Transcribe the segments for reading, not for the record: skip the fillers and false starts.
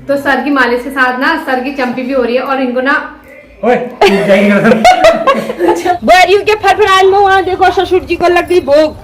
तो सर की मालिश के साथ ना सर की चंपी भी हो रही है और इनको ना बुआरियों के फरफरान में वहाँ देखो ससुर जी को लग गई भूख।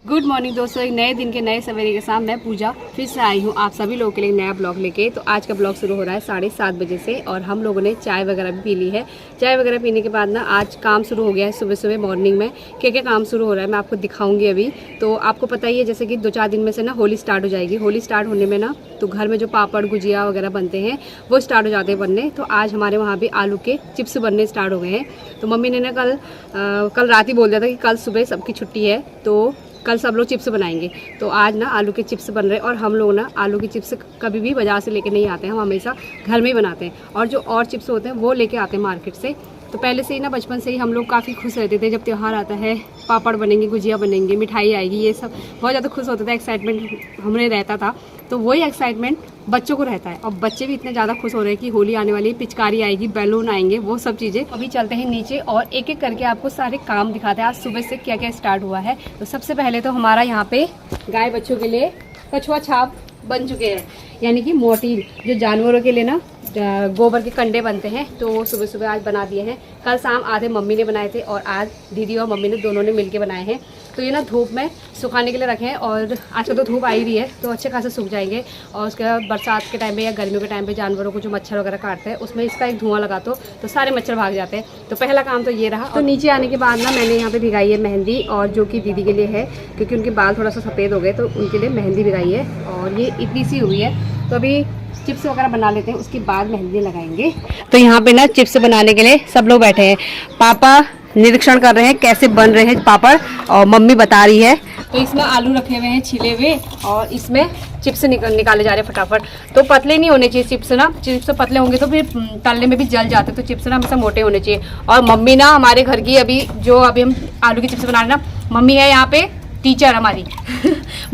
गुड मॉर्निंग दोस्तों, एक नए दिन के नए सवेरे के साथ मैं पूजा फिर से आई हूँ आप सभी लोगों के लिए नया ब्लॉग लेके। तो आज का ब्लॉग शुरू हो रहा है 7:30 बजे से और हम लोगों ने चाय वगैरह भी पी ली है। चाय वगैरह पीने के बाद ना आज काम शुरू हो गया है। सुबह सुबह मॉर्निंग में क्या क्या काम शुरू हो रहा है मैं आपको दिखाऊंगी अभी। तो आपको पता ही है जैसे कि 2-4 दिन में से ना होली स्टार्ट हो जाएगी। होली स्टार्ट होने में ना तो घर में जो पापड़ गुजिया वगैरह बनते हैं वो स्टार्ट हो जाते हैं बनने। तो आज हमारे वहाँ भी आलू के चिप्स बनने स्टार्ट हो गए हैं। तो मम्मी ने ना कल रात ही बोल दिया था कि कल सुबह सबकी छुट्टी है तो कल सब लोग चिप्स बनाएंगे। तो आज ना आलू के चिप्स बन रहे हैं और हम लोग ना आलू के चिप्स कभी भी बाज़ार से लेके नहीं आते हैं, हम हमेशा घर में ही बनाते हैं। और जो और चिप्स होते हैं वो लेके आते हैं मार्केट से। तो पहले से ही ना बचपन से ही हम लोग काफ़ी खुश रहते थे जब त्यौहार आता है, पापड़ बनेंगे, गुजिया बनेंगे, मिठाई आएगी, ये सब बहुत ज़्यादा खुश होते थे। एक्साइटमेंट हमें रहता था। तो वही एक्साइटमेंट बच्चों को रहता है और बच्चे भी इतने ज़्यादा खुश हो रहे हैं कि होली आने वाली, पिचकारी आएगी, बैलून आएंगे, वो सब चीज़ें। अभी चलते हैं नीचे और एक एक करके आपको सारे काम दिखाते हैं आज सुबह से क्या क्या स्टार्ट हुआ है। तो सबसे पहले तो हमारा यहाँ पे गाय बच्चों के लिए कछुआ छाप बन चुके हैं, यानी कि मोटील जो जानवरों के लिए ना गोबर के कंडे बनते हैं। तो वो सुबह सुबह आज बना दिए हैं। कल शाम आधे मम्मी ने बनाए थे और आज दीदी और मम्मी ने दोनों ने मिलके बनाए हैं। तो ये ना धूप में सुखाने के लिए रखे हैं और आजकल तो धूप आई रही है तो अच्छे खासे सूख जाएंगे। और उसके बाद बरसात के टाइम पे या गर्मियों के टाइम पे जानवरों को जो मच्छर वगैरह काटते हैं उसमें इसका एक धुआं लगा तो सारे मच्छर भाग जाते हैं। तो पहला काम तो ये रहा। तो नीचे आने के बाद ना मैंने यहाँ पे भिगाई है मेहंदी और जो कि दीदी के लिए है क्योंकि उनके बाल थोड़ा सा सफ़ेद हो गए तो उनके लिए मेहंदी भिगाई है और ये इतनी सी हुई है। तो अभी चिप्स वगैरह बना लेते हैं उसके बाद मेहंदी लगाएंगे। तो यहाँ पे ना चिप्स बनाने के लिए सब लोग बैठे हैं। पापा निरीक्षण कर रहे हैं कैसे बन रहे हैं पापड़ और मम्मी बता रही है। तो इसमें आलू रखे हुए हैं छिले हुए और इसमें चिप्स निकाले जा रहे हैं फटाफट। तो पतले नहीं होने चाहिए चिप्स ना, चिप्स पतले होंगे तो फिर तलने में भी जल जाते। तो चिप्स ना हमेशा मोटे होने चाहिए। और मम्मी ना हमारे घर की अभी हम आलू के चिप्स बना रहे ना, मम्मी है यहाँ पे टीचर हमारी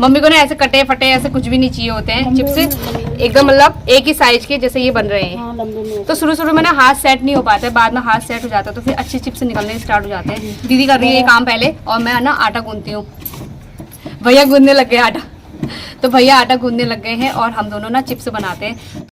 मम्मी को ना ऐसे कटे फटे ऐसे कुछ भी नहीं चाहिए होते हैं चिप्स, एकदम मतलब एक ही साइज के जैसे ये बन रहे हैं। तो शुरू में ना हाथ सेट नहीं हो पाता है, बाद में हाथ सेट हो जाता है तो फिर अच्छे चिप्स निकलने स्टार्ट हो जाते हैं। दीदी कर रही है ये काम पहले और मैं ना आटा गूंथती हूँ। भैया गूंथने लग गए आटा, तो भैया आटा गूंथने लग गए हैं और हम दोनों ना चिप्स बनाते हैं।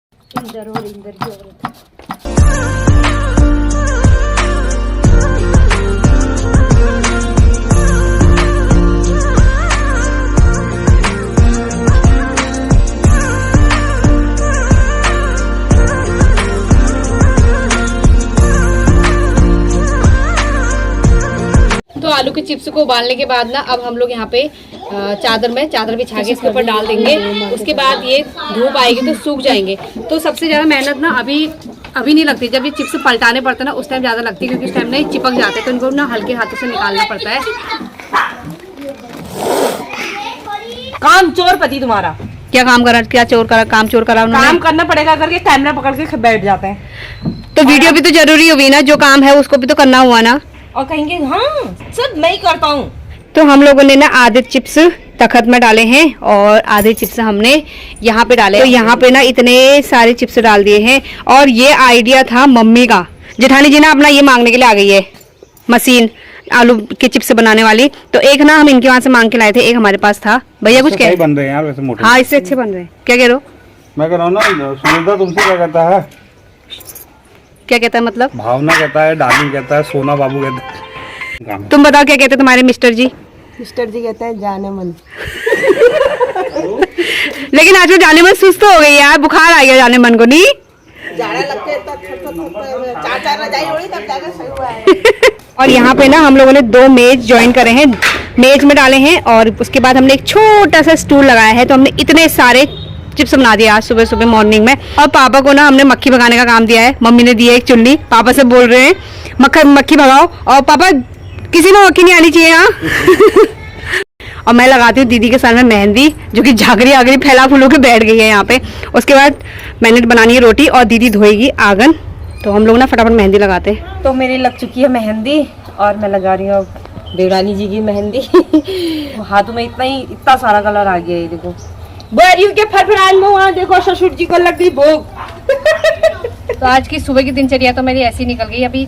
तो आलू के चिप्स को उबालने के बाद ना अब हम लोग यहाँ पे चादर बिछा के इसके ऊपर डाल देंगे। उसके बाद ये धूप आएगी तो सूख जाएंगे। तो सबसे ज़्यादा मेहनत ना अभी नहीं लगती, जब ये चिप्स पलटाने पड़ते ना उस टाइम ज़्यादा लगती है क्योंकि उस टाइम ना चिपक जाते हैं तो इनको ना हल्के हाथों से निकालना पड़ता है। काम चोर पति तुम्हारा क्या काम करा, क्या चोर करा, काम चोर करा उन्होंने? काम करना पड़ेगा करके कैमरा पकड़ के बैठ जाते हैं। तो वीडियो भी तो जरूरी होगी ना, जो काम है उसको भी तो करना हुआ ना। और कहेंगे हाँ सब मैं ही करता हूँ। तो हम लोगों ने ना आधे चिप्स तखत में डाले हैं और आधे चिप्स हमने यहाँ पे डाले। तो यहाँ पे ना इतने सारे चिप्स डाल दिए हैं और ये आइडिया था मम्मी का। जेठानी जी ना अपना ये मांगने के लिए आ गई है मशीन आलू के चिप्स बनाने वाली। तो एक ना हम इनके वहाँ से मांग के लाए थे, एक हमारे पास था। भैया कुछ कह बन रहे हैं यार वैसे मोटे। हाँ इससे अच्छे बन रहे हैं। क्या कह रहे हो? मैं कह रहा हूँ ना सुनीता तुमसे क्या कहता है? क्या कहता है मतलब? भावना कहता है, डार्लिंग कहता है, सोना बाबू कहता है। तुम बताओ क्या कहते हैं तुम्हारे मिस्टर जी? मिस्टर जी कहते हैं जाने मन। लेकिन आज जाने मन सुस्त हो गई यार, बुखार आ गया जाने मन को। नहीं और यहाँ पे ना हम लोगों ने 2 मेज ज्वाइन करे हैं, मेज में डाले हैं और उसके बाद हमने एक छोटा सा स्टूल लगाया है। तो हमने इतने सारे चिप्स बना दिया आज सुबह सुबह मॉर्निंग में। और पापा को ना हमने मक्खी भगाने का काम दिया है। मम्मी ने दी है एक चुन्नी, पापा से बोल रहे हैं मक्खी भगाओ। और पापा किसी में मक्खी नहीं आनी चाहिए यहाँ और मैं लगाती हूँ दीदी के सर में मेहंदी जो कि झागरी आगरी फैला फूलों के बैठ गई है यहाँ पे। उसके बाद मैंने बनानी है रोटी और दीदी धोएगी आंगन। तो हम लोग ना फटाफट मेहंदी लगाते हैं। तो मेरी लग चुकी है मेहंदी और मैं लगा रही हूँ देवरानी जी की मेहंदी हाथों में इतना सारा कलर आ गया है। देखो बुआरियों के फरफरान में वहाँ देखो ससुर जी को लग गई भूख तो आज की सुबह की दिनचर्या तो मेरी ऐसी निकल गई। अभी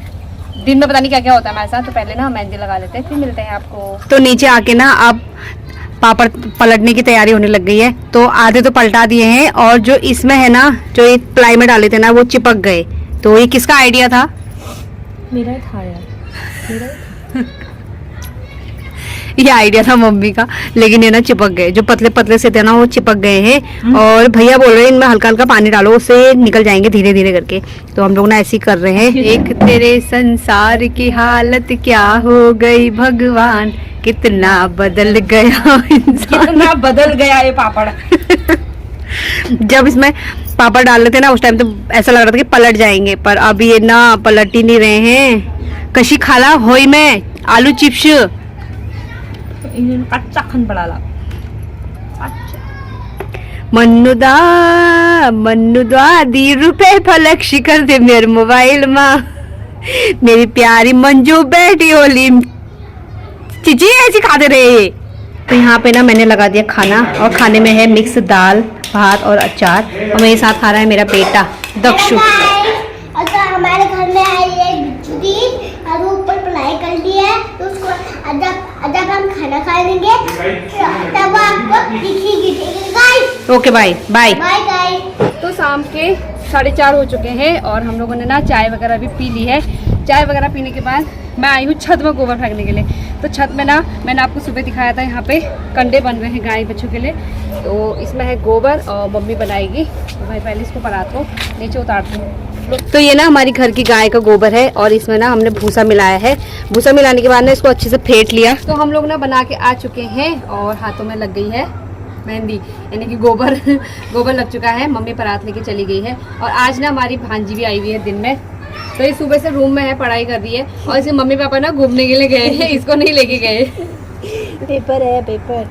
दिन में पता नहीं क्या क्या होता है हमारे साथ। तो पहले ना हम मेहंदी लगा लेते हैं फिर मिलते हैं आपको। तो नीचे आके ना अब पापड़ पलटने की तैयारी होने लग गई है। तो आधे तो पलटा दिए हैं और जो इसमें है ना, जो ये प्लाई में डाले थे ना, वो चिपक गए। तो ये किसका आइडिया था? मेरा था यार, मेरा ये आइडिया था मम्मी का, लेकिन ये ना चिपक गए। जो पतले पतले से थे ना वो चिपक गए हैं। और भैया बोल रहे हैं इनमें हल्का हल्का पानी डालो, उससे निकल जाएंगे धीरे धीरे करके। तो हम लोग ना ऐसे ही कर रहे हैं। एक तेरे संसार की हालत क्या हो गई भगवान, कितना बदल गया इंसान। कितना बदल गया ये पापड़। जब इसमें पापड़ डाल रहे थे ना उस टाइम तो ऐसा लग रहा था कि पलट जाएंगे, पर अब ये ना पलट ही नहीं रहे हैं। कशी खाला होई में आलू चिप्स कच्चा खन पडाला। मन्नुदा 10 रुपए फलक शिकर दे मेरे मोबाइल में, मेरी प्यारी मंजू बैठी होली चीची ऐसी खाते रहे। तो यहाँ पे ना मैंने लगा दिया खाना, और खाने में है मिक्स दाल, भात और अचार। और मेरे साथ खा रहा है मेरा बेटा दक्षु। हमारे घर में आई है बिच्छू और वो ऊपर पढ़ाई कर ली है, तो उसको जब हम खाना खा लेंगे तब वो आपको दिखेगी। Guys okay bye bye bye guys. तो शाम के 4:30 हो चुके हैं और हम लोगों ने ना चाय वगैरह भी पी ली है। चाय वगैरह पीने के बाद मैं आई हूँ छत में गोबर फेंकने के लिए। तो छत में ना मैंने आपको सुबह दिखाया था, यहाँ पे कंडे बन रहे हैं गाय बच्चों के लिए। तो इसमें है गोबर और मम्मी बनाएगी। तो भाई पहले इसको परात को नीचे उतारती हूँ। तो ये ना हमारी घर की गाय का गोबर है और इसमें ना हमने भूसा मिलाया है। भूसा मिलाने के बाद ना इसको अच्छे से फेंट लिया। तो हम लोग ना बना के आ चुके हैं और हाथों में लग गई है मेहंदी, यानी कि गोबर गोबर लग चुका है। मम्मी परात लेके चली गई है। और आज ना हमारी भांजी भी आई हुई है दिन में। तो ये सुबह से रूम में है, पढ़ाई कर रही है। और इसे मम्मी पापा ना घूमने के लिए गए हैं, इसको नहीं लेके गए। पेपर है पेपर,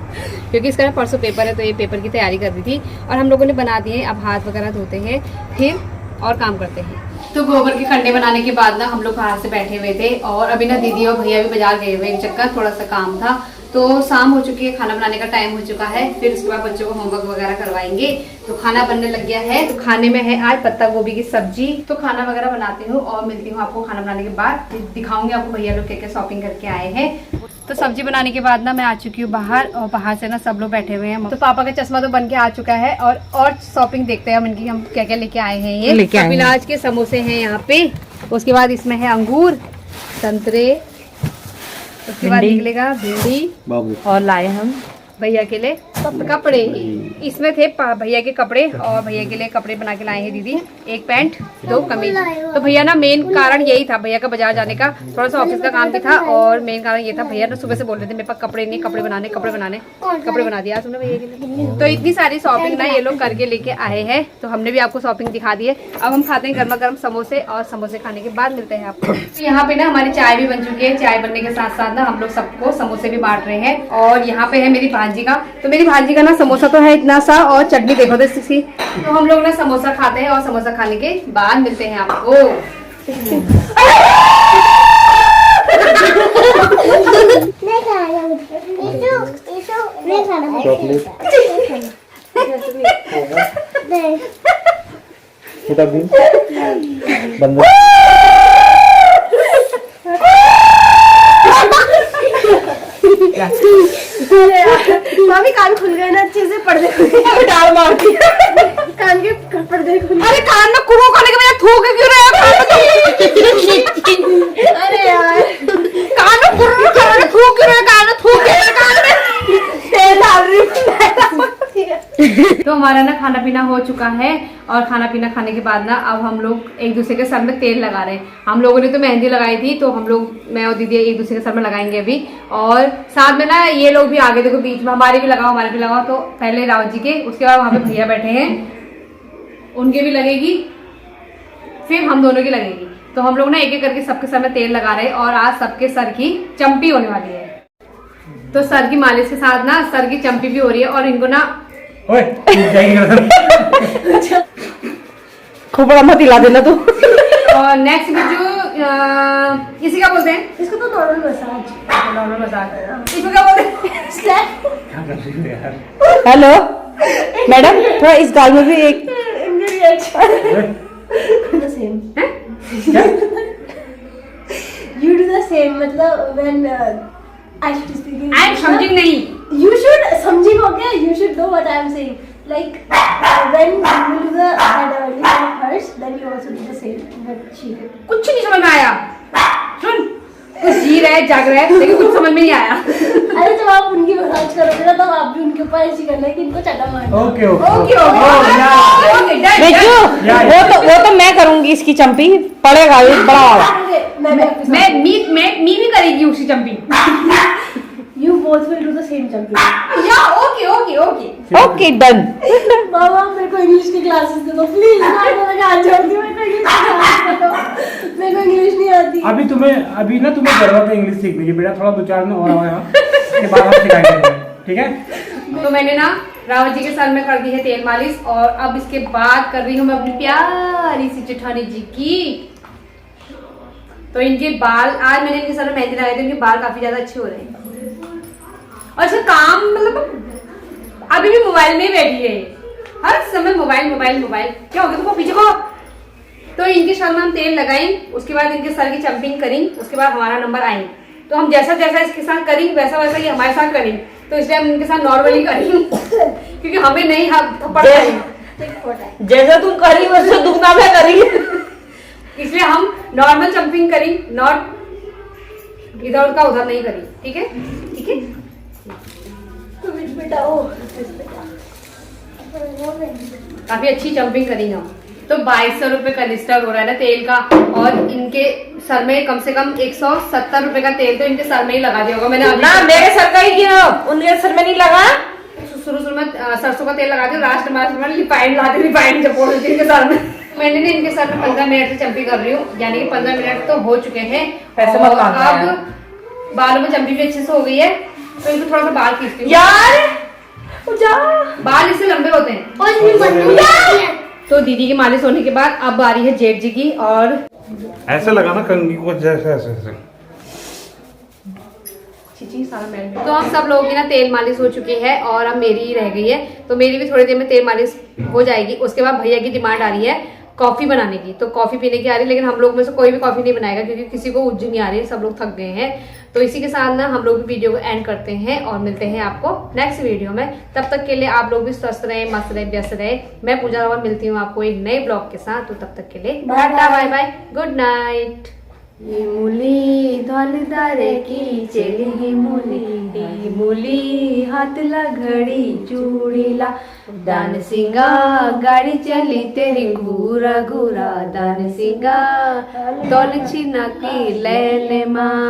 क्योंकि इसका ना परसों पेपर है, तो ये पेपर की तैयारी कर रही थी। और हम लोगों ने बना दिए। अब हाथ वगैरह धोते हैं फिर और काम करते हैं। तो गोबर के कंडे बनाने के बाद ना हम लोग बाहर से बैठे हुए थे और अभी ना दीदी और भैया भी बाजार गए हुए, एक चक्कर थोड़ा सा काम था। तो शाम हो चुकी है, खाना बनाने का टाइम हो चुका है। फिर उसके बाद बच्चों को होमवर्क वगैरह करवाएंगे। तो खाना बनने लग गया है। तो खाने में है आज पत्ता गोभी की सब्जी। तो खाना वगैरह बनाती हूँ और मिलती हूँ आपको खाना बनाने के बाद। दिखाऊंगी आपको भैया लोग क्या क्या शॉपिंग करके आए हैं। तो सब्जी बनाने के बाद ना मैं आ चुकी हूँ बाहर और बाहर से ना सब लोग बैठे हुए हैं। तो पापा का चश्मा तो बन के आ चुका है और शॉपिंग देखते हैं हम इनकी, हम क्या क्या लेके आए हैं। ये कपिलाज के समोसे हैं यहाँ पे। उसके बाद इसमें है अंगूर, संतरे, उसके बाद निकलेगा भिंडी बाबू। और लाए हम भैया के लिए कपड़े। इसमें थे भैया के कपड़े और भैया के लिए कपड़े बना के लाए हैं दीदी। एक पैंट 2 कमीज। तो भैया ना मेन कारण यही था भैया का बाजार जाने का, थोड़ा सा ऑफिस का काम भी था और मेन कारण ये था। भैया ना सुबह से बोल रहे थे मेरे पास कपड़े नहीं, कपड़े बनाने कपड़े बना दिया तुमने भैया के लिए। तो इतनी सारी शॉपिंग ना ये लोग करके लेके आए हैं। तो हमने भी आपको शॉपिंग दिखा दी है। अब हम खाते हैं गर्मा गर्म समोसे और समोसे खाने के बाद मिलते हैं आपको। तो यहाँ पे ना हमारी चाय भी बन चुकी है। चाय बनने के साथ साथ ना हम लोग सबको समोसे भी बांट रहे हैं। और यहाँ पे है मेरी भांजी का। तो मेरी भांजी का ना समोसा तो है इतना सा और चटनी देखो तो इसकी। तो हम लोग ना समोसा खाते हैं और समोसा खाने के बाद मिलते हैं आपको। नहीं खाना नहीं खाना चॉकलेट बंद। मामी कान खुल गए ना अच्छे से, पर्दे खुल गए, डाल मार दिया कान के पर्दे खुल। अरे कान में कुरो खाने के बजाय थूक क्यों रहे हो? अरे यार कान में कुरो खाने थूक क्यों रहे? कान में थूक क्यों रहे? कान में तेल डाल रही। तो हमारा ना खाना पीना हो चुका है और खाना पीना खाने के बाद ना अब हम लोग एक दूसरे के सर में तेल लगा रहे हैं। हम लोगों ने तो मेहंदी लगाई थी, तो हम लोग मैं और दीदी एक दूसरे के सर में लगाएंगे अभी। और साथ में ना ये लोग भी आगे देखो बीच में, हमारे भी लगाओ। तो पहले रावत जी के, उसके बाद वहाँ पे भैया बैठे हैं, उनके भी लगेगी, फिर हम दोनों की लगेगी। तो हम लोग ना एक एक करके सबके सर में तेल लगा रहे हैं और आज सबके सर की चंपी होने वाली है। तो सर की मालिश के साथ ना सर की चंपी भी हो रही है और इनको ना खोपड़ा मत हिला देना तू। और नेक्स्ट वीडियो इसी का बोलते हैं, इसको तो नॉर्मल मसाज। नॉर्मल मसाज इसको क्या बोलते हैं? हेलो मैडम, थोड़ा इस गाल में भी एक You do the same, मतलब when I should speak. I am समझिंग नहीं। You should know what I am saying? Like when you do the head of hers, then you also do the same what she did. कुछ नहीं समझ में आया। सुन, कुछ जी रहा है, जाग रहा है, लेकिन कुछ समझ में नहीं आया। अरे जब आप उनकी मसाज करोगे ना तब आप भी उनके ऊपर ऐसी करना है कि इनको चटा मारना। ओके वो तो मैं करूंगी इसकी चंपी पड़ेगा ये बड़ा वाला। मैं भी करेगी उसी jumping. You both will do the same jumping. Yeah okay. Okay done. मामा मेरे को इंग्लिश की क्लासेस दे दो प्लीज। मैं हाथ जोड़ती हूँ, मेरे को इंग्लिश की क्लासेस दे दो। मेरे को इंग्लिश नहीं आती। अभी ना तुम्हें घर पे इंग्लिश सीखनी है बेटा, थोड़ा 2-4 दिन और आया के बाद हम सिखाएंगे, ठीक है? तो मैंने ना रावत जी के सर में कर दी है तेल मालिश, और अब इसके बाद कर रही हूँ मैं अपनी प्यारी सी जेठानी जी की। तो इनके बाल, आज मैंने इनके सर में मेहंदी लगाई थी, इनके बाल काफी ज्यादा अच्छे हो रहे हैं। और इसका काम मतलब अभी भी मोबाइल में ही बैठी है, हर समय मोबाइल। क्या हो गया तुमको, पीछे को। तो इनके सर में हम तेल लगाएं, उसके बाद इनके सर की चंपिंग करें, उसके बाद हमारा नंबर आए। तो हम जैसा इसके साथ करें वैसा ये हमारे साथ करें, तो इसलिए हम इनके साथ नॉर्मली करें क्योंकि हमें नहीं थप्पड़ जैसा तुम करी वैसे दुगना में करी। इसलिए हम नॉर्मल जंपिंग करी, नॉट इधर का उधर नहीं करी। ठीक है बेटा ओ काफी अच्छी जंपिंग करी हम। तो 2200 रुपए कनिस्टर हो रहा है ना तेल का, और इनके सर में कम से कम 170 रुपए का तेल तो इनके सर में ही लगा दिया होगा मैंने। ना मेरे सर का ही किया, उनके सर में नहीं लगा। शुरू में सरसों का तेल लगा दिया, लास्ट में रिफाइंड लाते, रिफाइंड जब बोल इनके सर में। मैंने ना इनके सर में 15 मिनट से चंपी कर रही हूँ, यानी कि 15 मिनट तो हो चुके हैं। पैसे मत मांगना अब बालों में चंपी भी अच्छे से हो गई है, तो इनको थोड़ा सा बाल खींचती हूँ यार। बाल इससे लंबे होते हैं। तो दीदी की मालिश होने के बाद अब आ रही है जेठ जी की, और ऐसे लगाना कंघी को, जैसे ऐसे। तो हम सब लोगों की ना तेल मालिश हो चुकी है, और अब मेरी ही रह गई है। तो मेरी भी थोड़ी देर में तेल मालिश हो जाएगी। उसके बाद भैया की डिमांड आ रही है कॉफी बनाने की, तो कॉफी पीने की आ रही है, लेकिन हम लोग में से कोई भी कॉफी नहीं बनाएगा क्योंकि किसी को उज्जू नहीं आ रही है, सब लोग थक गए हैं। तो इसी के साथ ना हम लोग वीडियो को एंड करते हैं और मिलते हैं आपको नेक्स्ट वीडियो में। तब तक के लिए आप लोग भी स्वस्थ रहे, मस्त रहे, व्यस्त रहे। मैं पूजा रावत मिलती हूँ आपको एक नए ब्लॉग के साथ। तो तब तक के लिए tata bye bye, good night. मुली धलदारे की चली मुली हाथ लगड़ी चूड़ीला दान सिंगा गाड़ी चली तेरी घूरा घूरा दान सिंगा तोल छिना की ले माँ।